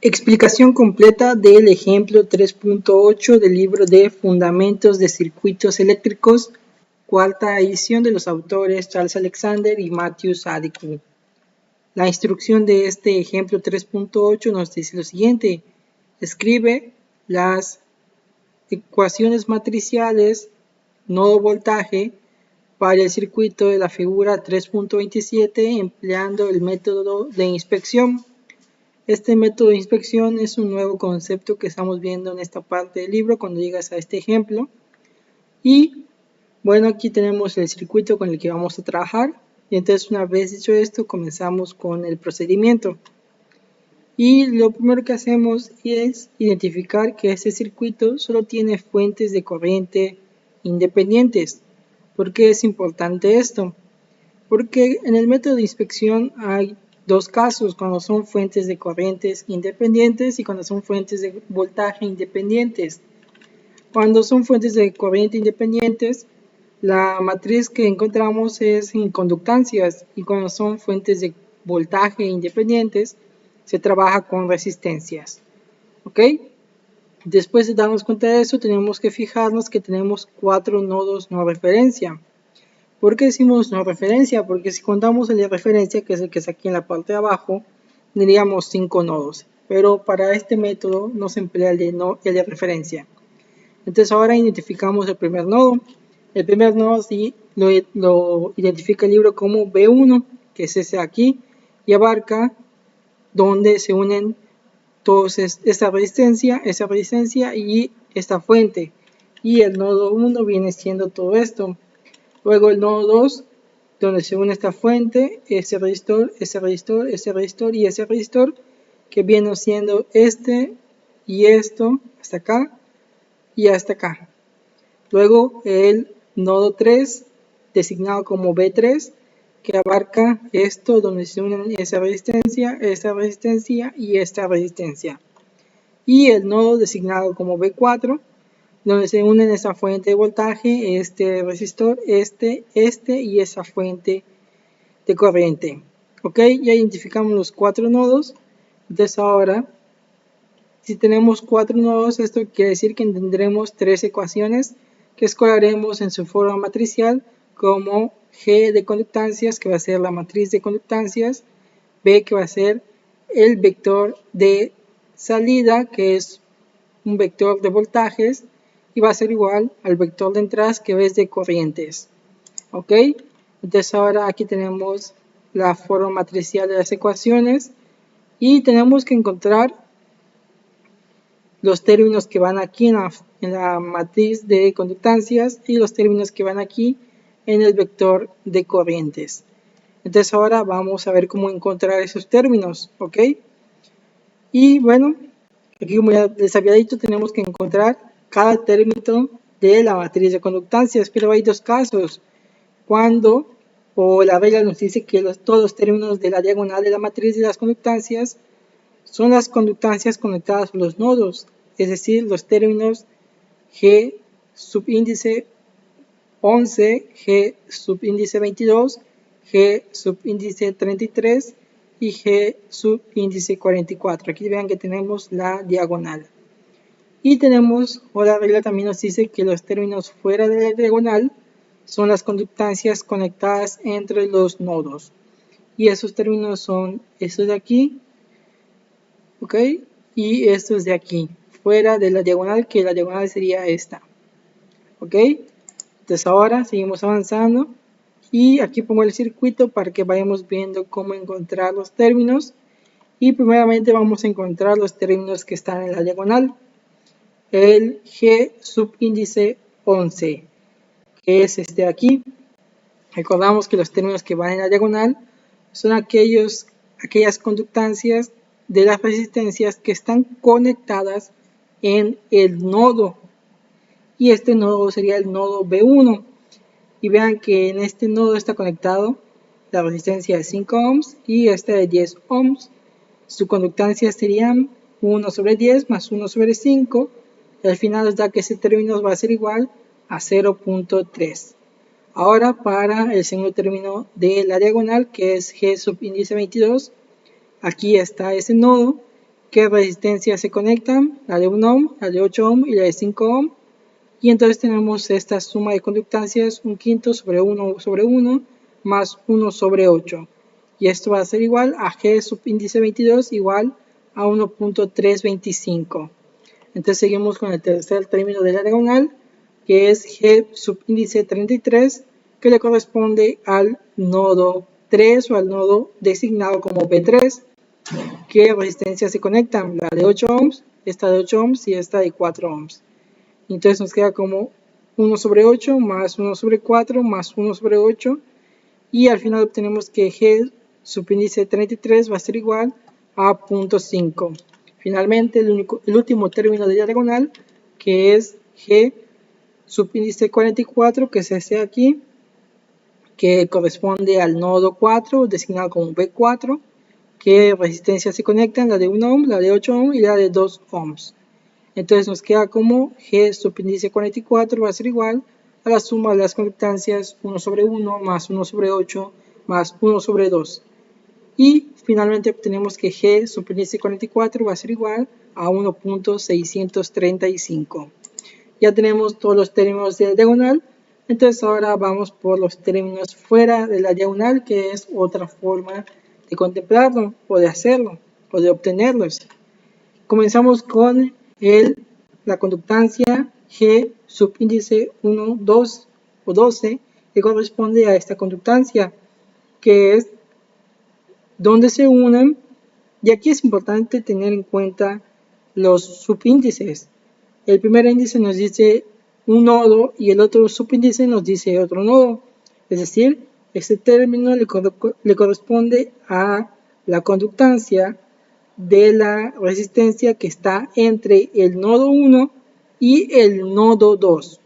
Explicación completa del ejemplo 3.8 del libro de Fundamentos de Circuitos Eléctricos, cuarta edición de los autores Charles Alexander y Matthew Sadiku. La instrucción de este ejemplo 3.8 nos dice lo siguiente: escribe las ecuaciones matriciales nodo-voltaje para el circuito de la figura 3.27 empleando el método de inspección. Este método de inspección es un nuevo concepto que estamos viendo en esta parte del libro cuando llegas a este ejemplo. Y bueno, aquí tenemos el circuito con el que vamos a trabajar. Y entonces, una vez dicho esto, comenzamos con el procedimiento. Y lo primero que hacemos es identificar que este circuito solo tiene fuentes de corriente independientes. ¿Por qué es importante esto? Porque en el método de inspección hay dos casos, cuando son fuentes de corrientes independientes y cuando son fuentes de voltaje independientes. Cuando son fuentes de corriente independientes, la matriz que encontramos es en conductancias, y cuando son fuentes de voltaje independientes, se trabaja con resistencias. ¿Ok? Después de darnos cuenta de eso, tenemos que fijarnos que tenemos 4 nodos no referencia. ¿Por qué decimos no referencia? Porque si contamos el de referencia, que es el que está aquí en la parte de abajo, tendríamos 5 nodos. Pero para este método no se emplea el de referencia. Entonces ahora identificamos el primer nodo. El primer nodo sí lo identifica el libro como B1, que es ese aquí, y abarca donde se unen todos esta resistencia y esta fuente. Y el nodo 1 viene siendo todo esto. Luego el nodo 2, donde se une esta fuente, ese resistor y ese resistor, que viene siendo este y esto, hasta acá y hasta acá. Luego el nodo 3, designado como B3, que abarca esto, donde se unen esa resistencia y esta resistencia. Y el nodo designado como B4, donde se unen esa fuente de voltaje, este resistor, este y esa fuente de corriente. Ok, ya identificamos los 4 nodos. Entonces ahora, si tenemos 4 nodos, esto quiere decir que tendremos 3 ecuaciones que escolaremos en su forma matricial como G de conductancias, que va a ser la matriz de conductancias, B, que va a ser el vector de salida, que es un vector de voltajes, y va a ser igual al vector de entradas, que es de corrientes. Ok, entonces ahora aquí tenemos la forma matricial de las ecuaciones y tenemos que encontrar los términos que van aquí en la matriz de conductancias y los términos que van aquí en el vector de corrientes. Entonces ahora vamos a ver cómo encontrar esos términos. Ok, y bueno, aquí, como ya les había dicho, tenemos que encontrar cada término de la matriz de conductancias, pero hay dos casos. Cuando la regla nos dice que todos los términos de la diagonal de la matriz de las conductancias son las conductancias conectadas por los nodos, es decir, los términos G subíndice 11, G subíndice 22, G subíndice 33 y G subíndice 44. Aquí vean que tenemos la diagonal. Y tenemos, o la regla también nos dice que los términos fuera de la diagonal son las conductancias conectadas entre los nodos. Y esos términos son estos de aquí, ¿ok? Y estos de aquí, fuera de la diagonal, que la diagonal sería esta, ¿ok? Entonces ahora seguimos avanzando. Y aquí pongo el circuito para que vayamos viendo cómo encontrar los términos. Y primeramente vamos a encontrar los términos que están en la diagonal. El G subíndice 11, que es este de aquí. Recordamos que los términos que van en la diagonal son aquellas conductancias de las resistencias que están conectadas en el nodo. Y este nodo sería el nodo B1. Y vean que en este nodo está conectado la resistencia de 5 ohms y esta de 10 ohms. Su conductancia serían 1 sobre 10 más 1 sobre 5. Y al final nos da que ese término va a ser igual a 0.3. Ahora para el segundo término de la diagonal, que es G subíndice 22, aquí está ese nodo qué resistencias se conectan, la de 1 ohm, la de 8 ohm y la de 5 ohm. Y entonces tenemos esta suma de conductancias, un quinto sobre 1 sobre 1 más 1 sobre 8. Y esto va a ser igual a G subíndice 22 igual a 1.325. Entonces seguimos con el tercer término de la diagonal, que es G subíndice 33, que le corresponde al nodo 3 o al nodo designado como P3. ¿Qué resistencias se conectan? La de 8 ohms, esta de 8 ohms y esta de 4 ohms. Entonces nos queda como 1 sobre 8 más 1 sobre 4 más 1 sobre 8. Y al final obtenemos que G subíndice 33 va a ser igual a 0.5. Finalmente, el último término de la diagonal, que es G subíndice 44, que es este aquí, que corresponde al nodo 4, designado como B4. ¿Qué resistencias se conectan? La de 1 ohm, la de 8 ohm y la de 2 ohms. Entonces nos queda como G subíndice 44 va a ser igual a la suma de las conductancias 1 sobre 1 más 1 sobre 8 más 1 sobre 2. Y finalmente obtenemos que G subíndice 44 va a ser igual a 1.635. Ya tenemos todos los términos de la diagonal. Entonces ahora vamos por los términos fuera de la diagonal, que es otra forma de contemplarlo o de hacerlo o de obtenerlos. Comenzamos con la conductancia G subíndice 1, 2 o 12, que corresponde a esta conductancia, que es donde se unen, y aquí es importante tener en cuenta los subíndices. El primer índice nos dice un nodo y el otro subíndice nos dice otro nodo, es decir, este término le corresponde a la conductancia de la resistencia que está entre el nodo 1 y el nodo 2.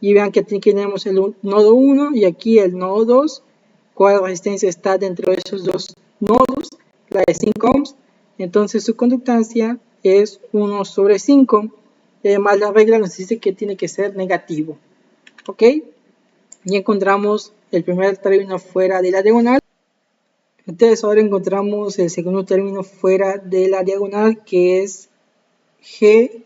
Y vean que aquí tenemos el nodo 1 y aquí el nodo 2. ¿Cuál resistencia está dentro de esos dos nodos? La de 5 ohms. Entonces su conductancia es 1 sobre 5. Y además la regla nos dice que tiene que ser negativo. ¿Ok? Y encontramos el primer término fuera de la diagonal. Entonces ahora encontramos el segundo término fuera de la diagonal, que es G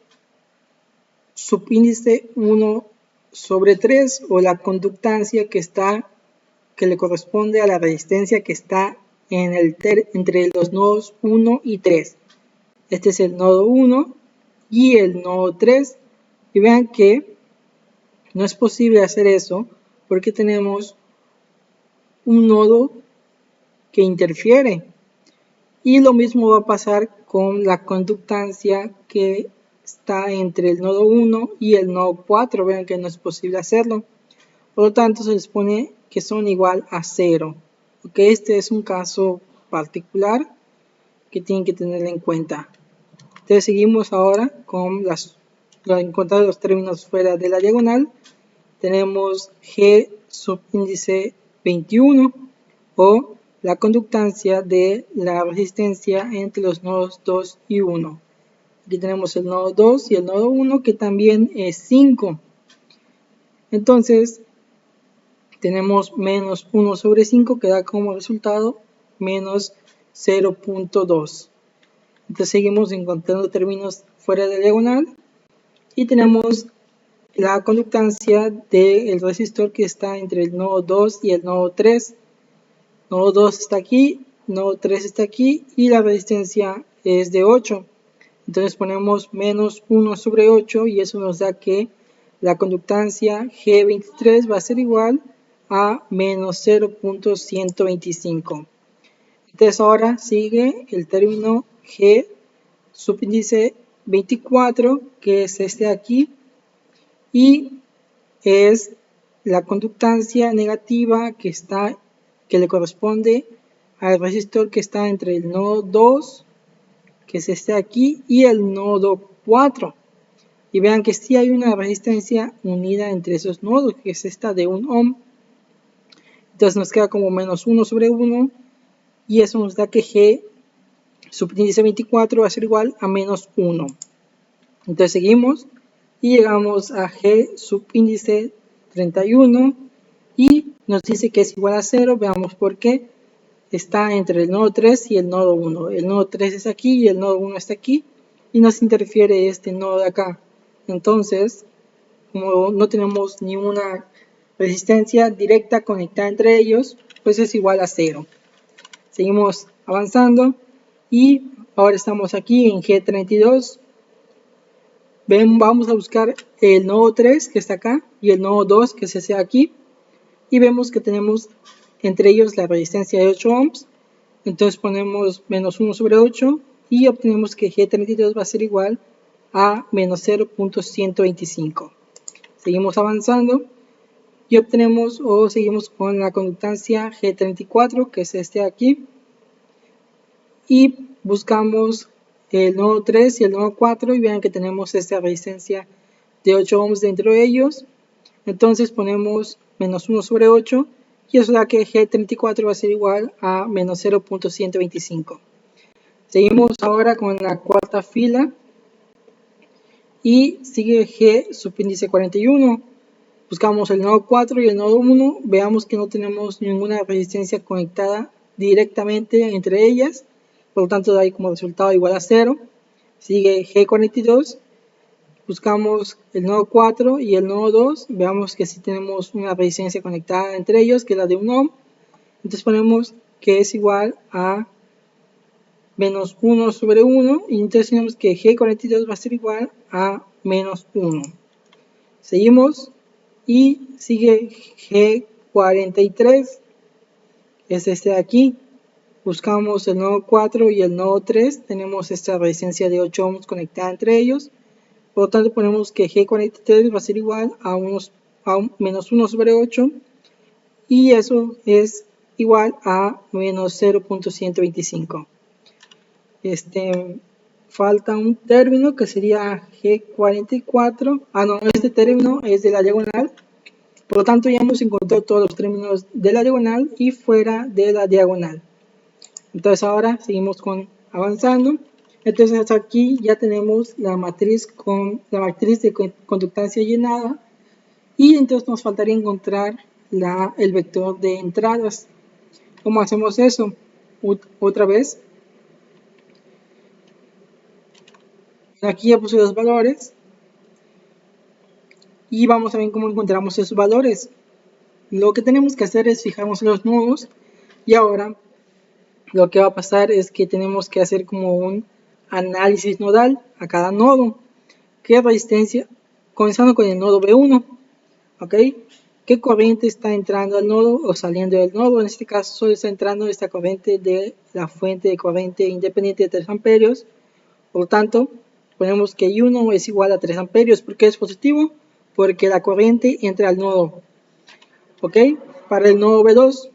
subíndice 1 sobre 3, o la conductancia que le corresponde a la resistencia que está entre los nodos 1 y 3. Este es el nodo 1 y el nodo 3. Y vean que no es posible hacer eso porque tenemos un nodo que interfiere. Y lo mismo va a pasar con la conductancia que está entre el nodo 1 y el nodo 4. Vean que no es posible hacerlo. Por lo tanto, se les pone que son igual a 0. Okay, este es un caso particular que tienen que tener en cuenta. Entonces seguimos ahora con encontrar los términos fuera de la diagonal. Tenemos G subíndice 21 o la conductancia de la resistencia entre los nodos 2 y 1. Aquí tenemos el nodo 2 y el nodo 1, que también es 5. Entonces tenemos menos 1 sobre 5, que da como resultado menos 0.2. Entonces seguimos encontrando términos fuera de la diagonal y tenemos la conductancia del resistor que está entre el nodo 2 y el nodo 3. Nodo 2 está aquí, nodo 3 está aquí y la resistencia es de 8. Entonces ponemos menos 1 sobre 8 y eso nos da que la conductancia G23 va a ser igual a menos 0.125. Entonces ahora sigue el término G subíndice 24, que es este de aquí, y es la conductancia negativa que le corresponde al resistor que está entre el nodo 2, que es este de aquí, y el nodo 4. Y vean que sí hay una resistencia unida entre esos nodos, que es esta de 1 ohm. Entonces nos queda como menos 1 sobre 1, y eso nos da que G subíndice 24 va a ser igual a menos 1. Entonces seguimos y llegamos a G subíndice 31 y nos dice que es igual a 0. Veamos por qué. está entre el nodo 3 y el nodo 1. El nodo 3 es aquí y el nodo 1 está aquí y nos interfiere este nodo de acá. Entonces, como no tenemos ninguna resistencia directa conectada entre ellos, pues es igual a 0. Seguimos avanzando y ahora estamos aquí en G32. Vamos a buscar el nodo 3 que está acá y el nodo 2 que se hace aquí y vemos que tenemos entre ellos la resistencia de 8 ohms. Entonces ponemos menos 1 sobre 8 y obtenemos que G32 va a ser igual a menos 0.125. Seguimos avanzando y obtenemos o seguimos con la conductancia G34, que es este aquí, y buscamos el nodo 3 y el nodo 4 y vean que tenemos esta resistencia de 8 ohms dentro de ellos. Entonces ponemos menos 1 sobre 8 y eso da que G34 va a ser igual a menos 0.125. Seguimos ahora con la cuarta fila y sigue G subíndice 41. Buscamos el nodo 4 y el nodo 1, veamos que no tenemos ninguna resistencia conectada directamente entre ellas, por lo tanto da ahí como resultado igual a 0. Sigue G42, buscamos el nodo 4 y el nodo 2, veamos que sí tenemos una resistencia conectada entre ellos, que es la de 1 ohm, entonces ponemos que es igual a menos 1 sobre 1, y entonces tenemos que G42 va a ser igual a menos 1. Seguimos y sigue G43, es este de aquí. Buscamos el nodo 4 y el nodo 3, tenemos esta resistencia de 8 ohms conectada entre ellos, por lo tanto ponemos que G43 va a ser igual a menos 1 sobre 8 y eso es igual a menos 0.125. Falta un término que sería G44. No, este término es de la diagonal. Por lo tanto, ya hemos encontrado todos los términos de la diagonal y fuera de la diagonal. Entonces ahora seguimos avanzando. Entonces hasta aquí ya tenemos la matriz de conductancia llenada. Y entonces nos faltaría encontrar el vector de entradas. ¿Cómo hacemos eso? Otra vez. Aquí ya puse los valores y vamos a ver cómo encontramos esos valores. Lo que tenemos que hacer es fijarnos en los nodos y ahora lo que va a pasar es que tenemos que hacer como un análisis nodal a cada nodo. ¿Qué resistencia? Comenzando con el nodo B1, ¿ok? ¿Qué corriente está entrando al nodo o saliendo del nodo? En este caso solo está entrando esta corriente de la fuente de corriente independiente de 3 amperios. Por lo tanto, ponemos que I1 es igual a 3 amperios. ¿Por qué es positivo? Porque la corriente entra al nodo. ¿Ok? Para el nodo B2,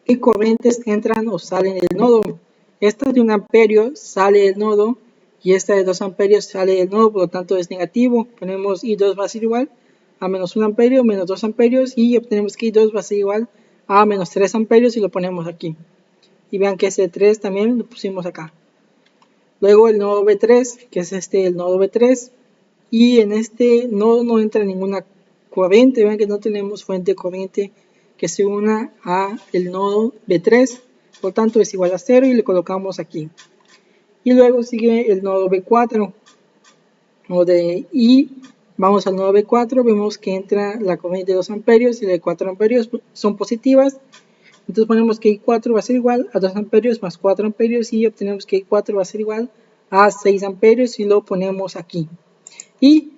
¿qué corrientes entran o salen del nodo? Esta de 1 amperio sale del nodo y esta de 2 amperios sale del nodo, por lo tanto es negativo. Ponemos I2 va a ser igual a menos 1 amperio menos 2 amperios y obtenemos que I2 va a ser igual a menos 3 amperios y lo ponemos aquí. Y vean que ese 3 también lo pusimos acá. Luego el nodo B3, que es el nodo B3, y en este nodo no entra ninguna corriente. Vean que no tenemos fuente de corriente que se una a el nodo B3, por lo tanto es igual a 0 y le colocamos aquí. Y luego sigue el nodo B4, y vamos al nodo B4, vemos que entra la corriente de 2 amperios y la de 4 amperios son positivas. Entonces ponemos que I4 va a ser igual a 2 amperios más 4 amperios y obtenemos que I4 va a ser igual a 6 amperios y lo ponemos aquí. Y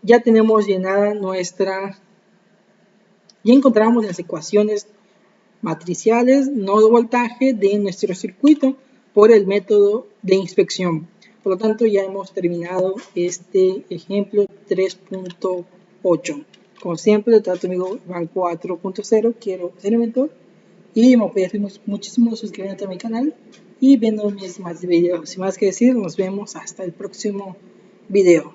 ya tenemos llenada ya encontramos las ecuaciones matriciales nodo voltaje de nuestro circuito por el método de inspección. Por lo tanto, ya hemos terminado este ejemplo 3.8. Como siempre, trato amigo Iván 4.0, quiero ser mentor. Y me apoyas muchísimo suscribiéndote a mi canal y viendo mis más videos. Sin más que decir, nos vemos hasta el próximo video.